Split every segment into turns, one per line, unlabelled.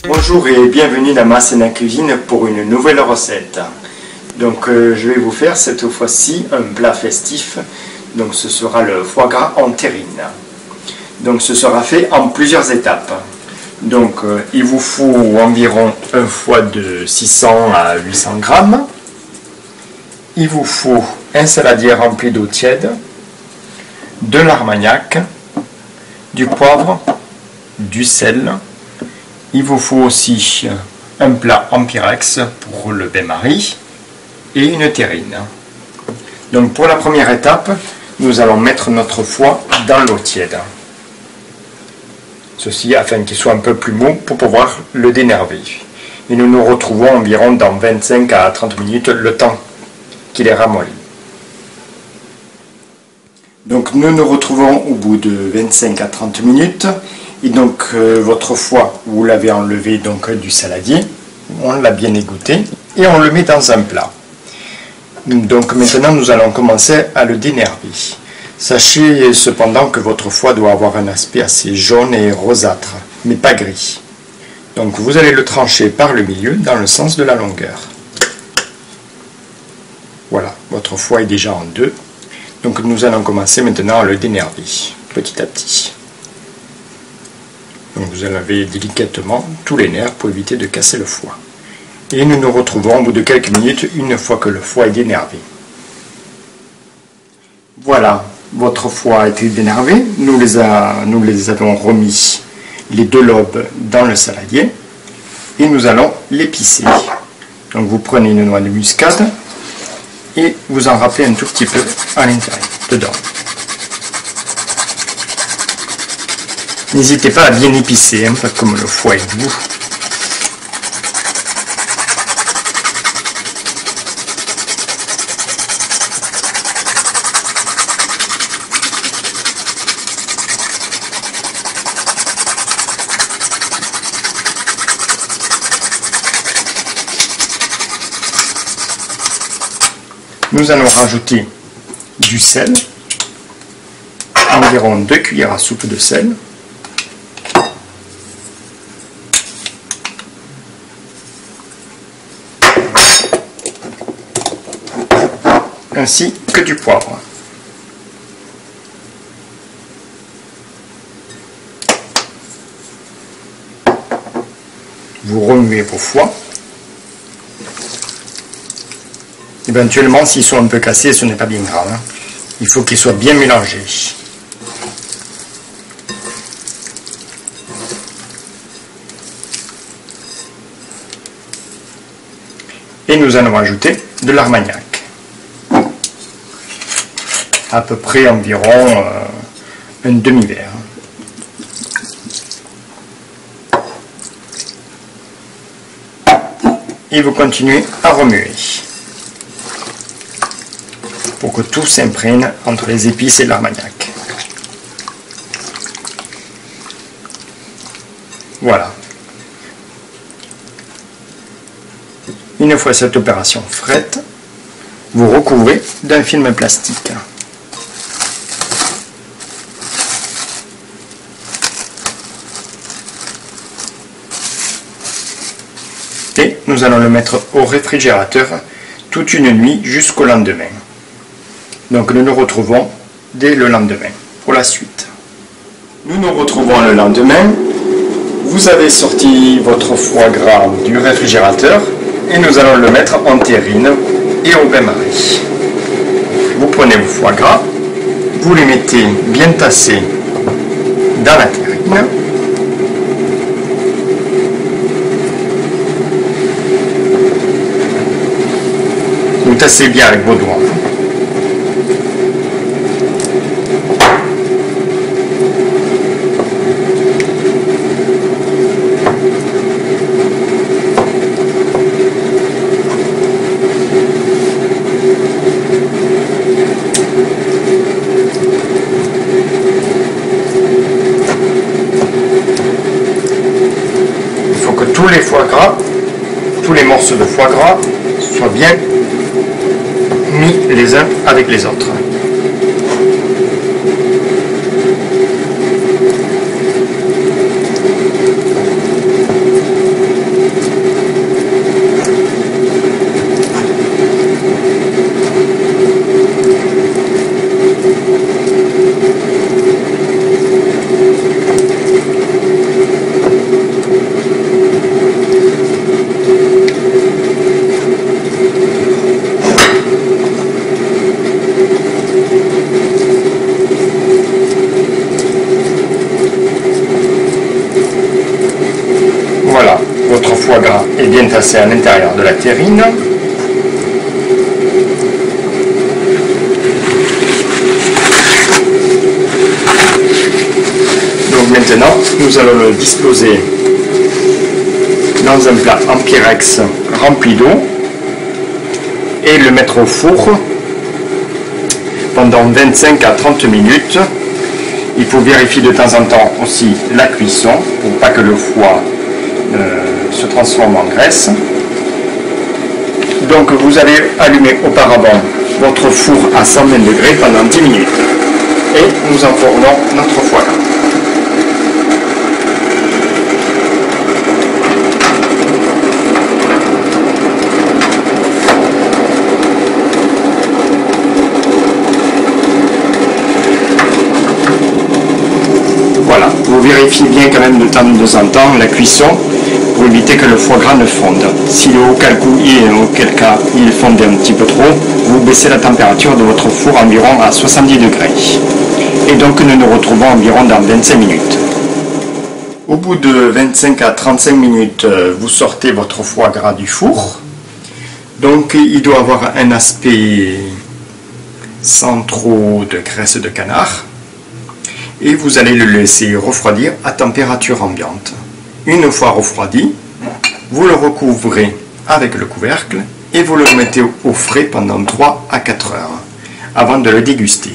Bonjour et bienvenue dans Masséna Cuisine pour une nouvelle recette. Donc je vais vous faire cette fois-ci un plat festif. Donc ce sera le foie gras en terrine. Donc ce sera fait en plusieurs étapes. Donc il vous faut environ un foie de 600 à 800 grammes. Il vous faut un saladier rempli d'eau tiède, de l'armagnac, du poivre, du sel. Il vous faut aussi un plat en pyrex pour le bain-marie et une terrine. Donc pour la première étape, nous allons mettre notre foie dans l'eau tiède. Ceci afin qu'il soit un peu plus mou pour pouvoir le dénerver. Et nous nous retrouvons environ dans 25 à 30 minutes, le temps qu'il est ramolli. Donc nous nous retrouvons au bout de 25 à 30 minutes. Et donc votre foie, vous l'avez enlevé donc du saladier, on l'a bien égoutté et on le met dans un plat. Donc maintenant nous allons commencer à le dénerver. Sachez cependant que votre foie doit avoir un aspect assez jaune et rosâtre, mais pas gris. Donc vous allez le trancher par le milieu dans le sens de la longueur. Voilà, votre foie est déjà en deux. Donc nous allons commencer maintenant à le dénerver, petit à petit. Donc vous enlevez délicatement tous les nerfs pour éviter de casser le foie. Et nous nous retrouvons au bout de quelques minutes, une fois que le foie est dénervé. Voilà, votre foie a été dénervé. Nous les avons remis les deux lobes dans le saladier. Et nous allons l'épicer. Donc vous prenez une noix de muscade et vous en râpez un tout petit peu à l'intérieur, dedans. N'hésitez pas à bien épicer, hein, pas comme le foie est doux. Nous allons rajouter du sel, environ 2 cuillères à soupe de sel. Ainsi que du poivre. Vous remuez vos foies. Éventuellement, s'ils sont un peu cassés, ce n'est pas bien grave. Il faut qu'ils soient bien mélangés. Et nous allons ajouter de l'armagnac. À peu près environ un demi-verre. Et vous continuez à remuer pour que tout s'imprègne entre les épices et l'armagnac. Voilà. Une fois cette opération faite, vous recouvrez d'un film plastique. Et nous allons le mettre au réfrigérateur toute une nuit jusqu'au lendemain. Donc nous nous retrouvons dès le lendemain pour la suite. Nous nous retrouvons le lendemain. Vous avez sorti votre foie gras du réfrigérateur et nous allons le mettre en terrine et au bain-marie. Vous prenez vos foie gras, vous les mettez bien tassés dans la terrine. Vous tassez bien avec vos doigts. tous les foie gras, tous les morceaux de foie gras soient bien mis les uns avec les autres. foie gras est bien tassé à l'intérieur de la terrine. Donc maintenant, nous allons le disposer dans un plat en pyrex rempli d'eau et le mettre au four pendant 25 à 30 minutes. Il faut vérifier de temps en temps aussi la cuisson pour pas que le foie se transforme en graisse. Donc vous allez allumer auparavant votre four à 120 degrés pendant 10 minutes et nous enfournons notre foie gras. Voilà, vous vérifiez bien quand même de temps en temps la cuisson pour éviter que le foie gras ne fonde. Si auquel cas il fondait un petit peu trop, vous baissez la température de votre four environ à 70 degrés. Et donc nous nous retrouvons environ dans 25 minutes. Au bout de 25 à 35 minutes, vous sortez votre foie gras du four. Donc il doit avoir un aspect sans trop de graisse de canard. Et vous allez le laisser refroidir à température ambiante. Une fois refroidi, vous le recouvrez avec le couvercle et vous le mettez au frais pendant 3 à 4 heures avant de le déguster.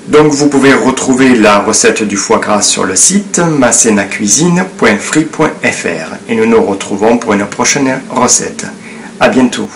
Donc vous pouvez retrouver la recette du foie gras sur le site macenacuisine.free.fr et nous nous retrouvons pour une prochaine recette. À bientôt.